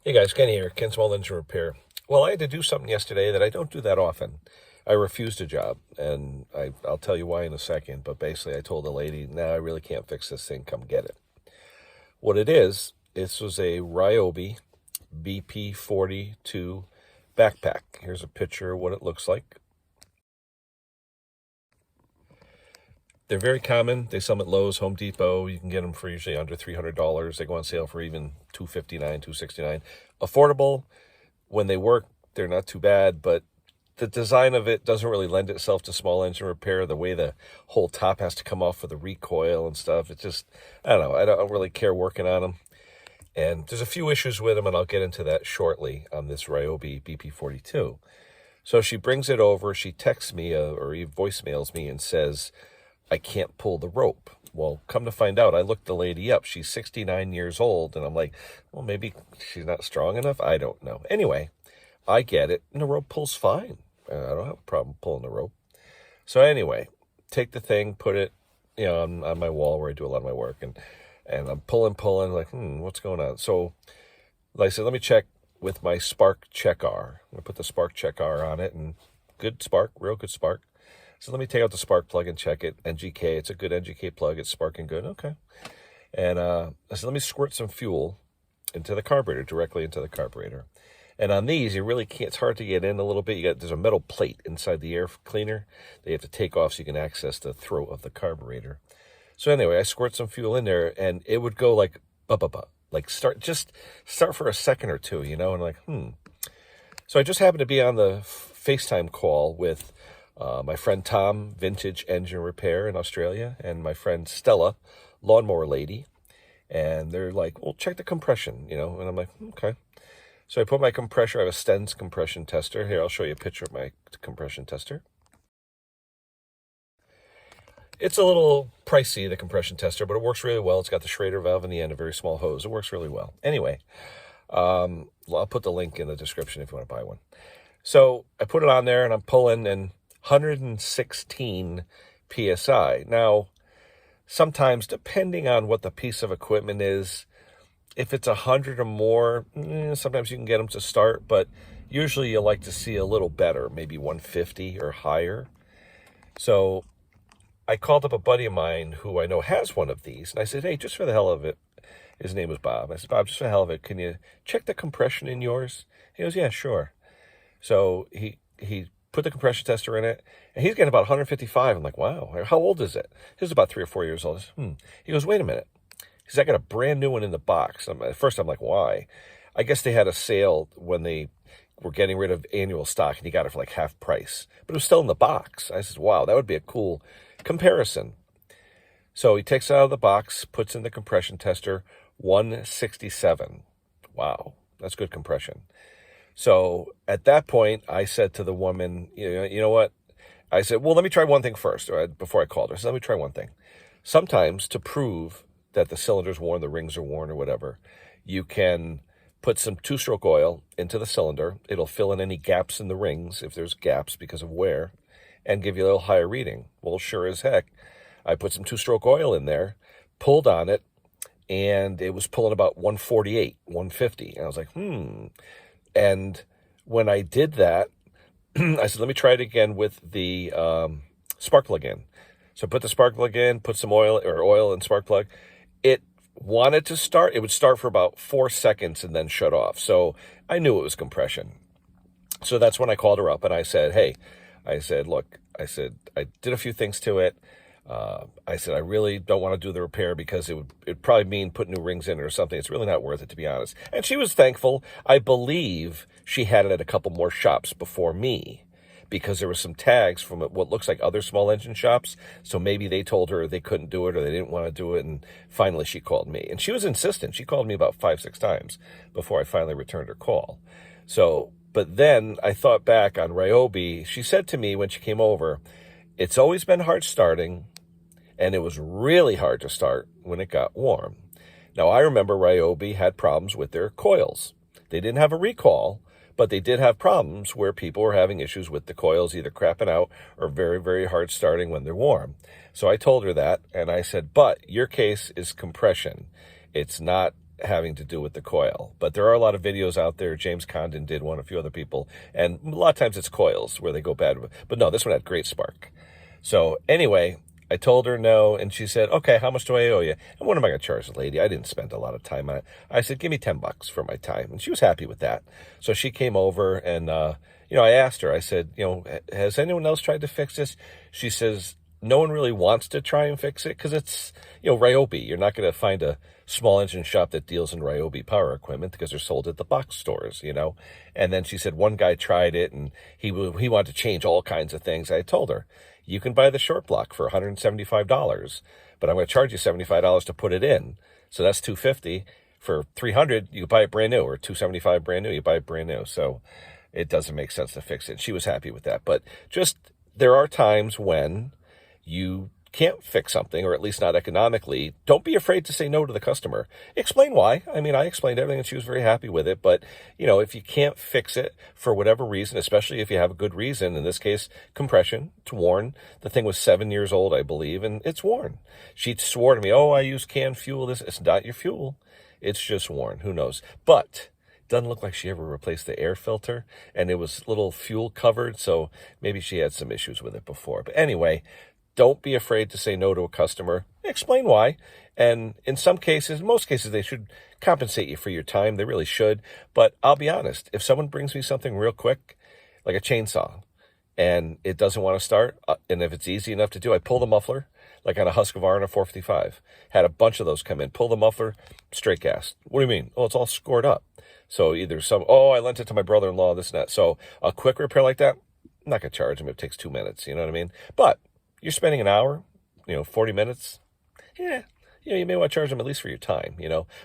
Hey guys, Kenny here, Ken Small Engine Repair. Well, I had to do something yesterday that I don't do that often. I refused a job, and I'll tell you why in a second, but basically I told the lady, no, I really can't fix this thing, come get it. What it is, this was a Ryobi BP42 backpack. Here's a picture of what it looks like. They're very common. They sell them at Lowe's, Home Depot. You can get them for usually under $300. They go on sale for even $259, $269. Affordable. When they work, they're not too bad, but the design of it doesn't really lend itself to small engine repair. The way the whole top has to come off for the recoil and stuff. It's just, I don't know. I don't really care working on them. And there's a few issues with them, and I'll get into that shortly on this Ryobi BP42. So she brings it over. She texts me or voicemails me and says, I can't pull the rope. Well, come to find out, I looked the lady up. She's 69 years old, and I'm like, well, maybe she's not strong enough. I don't know. Anyway, I get it, and the rope pulls fine. I don't have a problem pulling the rope. So anyway, take the thing, put it, on my wall where I do a lot of my work, and I'm pulling, like, what's going on? So like I said, let me check with my Spark Check R. I'm going to put the Spark Check R on it, and good spark, real good spark. So let me take out the spark plug and check it. NGK, it's a good NGK plug. It's sparking good. Okay. And I said, let me squirt some fuel into the carburetor, directly into the carburetor. And on these, you really can't, it's hard to get in a little bit. There's a metal plate inside the air cleaner that you have to take off so you can access the throat of the carburetor. So anyway, I squirt some fuel in there, and it would go like, like start for a second or two, and like, So I just happened to be on the FaceTime call with my friend Tom, Vintage Engine Repair in Australia, and my friend Stella, Lawnmower Lady. And they're like, well, check the compression, and I'm like, okay. So I put my compressor, I have a Sten's compression tester. Here, I'll show you a picture of my compression tester. It's a little pricey, the compression tester, but it works really well. It's got the Schrader valve in the end, a very small hose. It works really well. Anyway, I'll put the link in the description if you want to buy one. So I put it on there, and I'm pulling, and 116 PSI. Now, sometimes, depending on what the piece of equipment is, if it's 100 or more, sometimes you can get them to start, but usually you like to see a little better, maybe 150 or higher. So I called up a buddy of mine who I know has one of these, and I said, hey, just for the hell of it, his name was Bob. I said, Bob, just for the hell of it, can you check the compression in yours? He goes, yeah, sure. So he put the compression tester in it, and he's getting about 155. I'm like, wow, how old is it? He's about 3 or 4 years old. He goes, wait a minute. He says, I got a brand new one in the box. At first, I'm like, why? I guess they had a sale when they were getting rid of annual stock, and he got it for like half price. But it was still in the box. I said, wow, that would be a cool comparison. So he takes it out of the box, puts in the compression tester, 167. Wow, that's good compression. So at that point, I said to the woman, you know what? I said, well, let me try one thing first, before I called her. I said, let me try one thing. Sometimes, to prove that the cylinder's worn, the rings are worn or whatever, you can put some two-stroke oil into the cylinder. It'll fill in any gaps in the rings, if there's gaps because of wear, and give you a little higher reading. Well, sure as heck, I put some two-stroke oil in there, pulled on it, and it was pulling about 148, 150. And I was like, And when I did that, I said, let me try it again with the spark plug in. So I put the spark plug in, put some oil and spark plug. It wanted to start. It would start for about 4 seconds and then shut off. So I knew it was compression. So that's when I called her up, and I said, hey, look, I did a few things to it. I said, I really don't want to do the repair because it'd probably mean put new rings in it or something. It's really not worth it, to be honest. And she was thankful. I believe she had it at a couple more shops before me because there were some tags from what looks like other small engine shops. So maybe they told her they couldn't do it or they didn't want to do it. And finally she called me, and she was insistent. She called me about 5, 6 times before I finally returned her call. So, but then I thought back on Ryobi. She said to me when she came over, it's always been hard starting, and it was really hard to start when it got warm. Now, I remember Ryobi had problems with their coils. They didn't have a recall, but they did have problems where people were having issues with the coils either crapping out or very, very hard starting when they're warm. So I told her that, and I said, but your case is compression. It's not having to do with the coil. But there are a lot of videos out there. James Condon did one, a few other people, and a lot of times it's coils where they go bad. But no, this one had great spark. So anyway, I told her no, and she said, okay, how much do I owe you? And what am I going to charge the lady? I didn't spend a lot of time on it. I said, give me $10 for my time. And she was happy with that. So she came over and, I asked her, I said, has anyone else tried to fix this? She says, no one really wants to try and fix it because it's, Ryobi. You're not going to find a small engine shop that deals in Ryobi power equipment because they're sold at the box stores, And then she said one guy tried it and he wanted to change all kinds of things. I told her, you can buy the short block for $175, but I'm going to charge you $75 to put it in. So that's $250. For $300, you buy it brand new, or $275 brand new, you buy it brand new. So it doesn't make sense to fix it. She was happy with that. But just there are times when you can't fix something, or at least not economically. Don't be afraid to say no to the customer. Explain why. I mean, I explained everything and she was very happy with it. But, if you can't fix it for whatever reason, especially if you have a good reason, in this case, compression, it's worn. The thing was 7 years old, I believe, and it's worn. She swore to me, I use canned fuel. It's not your fuel. It's just worn. Who knows? But doesn't look like she ever replaced the air filter, and it was a little fuel covered, so maybe she had some issues with it before. But anyway, don't be afraid to say no to a customer. Explain why. And in some cases, most cases, they should compensate you for your time. They really should. But I'll be honest, if someone brings me something real quick, like a chainsaw, and it doesn't want to start, and if it's easy enough to do, I pull the muffler, like on a Husqvarna 455. Had a bunch of those come in. Pull the muffler, straight gas. What do you mean? It's all scored up. So either I lent it to my brother-in-law, this and that. So a quick repair like that, I'm not going to charge him. It takes 2 minutes, you know what I mean? But you're spending an hour, 40 minutes. Yeah, you may want to charge them at least for your time,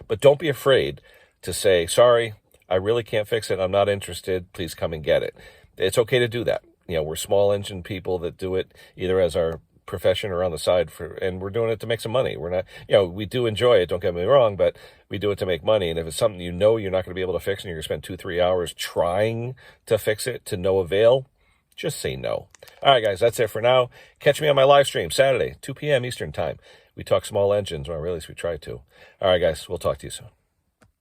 But don't be afraid to say, sorry, I really can't fix it. I'm not interested. Please come and get it. It's okay to do that. We're small engine people that do it either as our profession or on the side and we're doing it to make some money. We're not, we do enjoy it. Don't get me wrong, but we do it to make money. And if it's something you're not going to be able to fix and you're going to spend 2-3 hours trying to fix it to no avail, just say no. All right, guys, that's it for now. Catch me on my live stream Saturday, 2 p.m. Eastern time. We talk small engines. Well, really, we try to. All right, guys, we'll talk to you soon.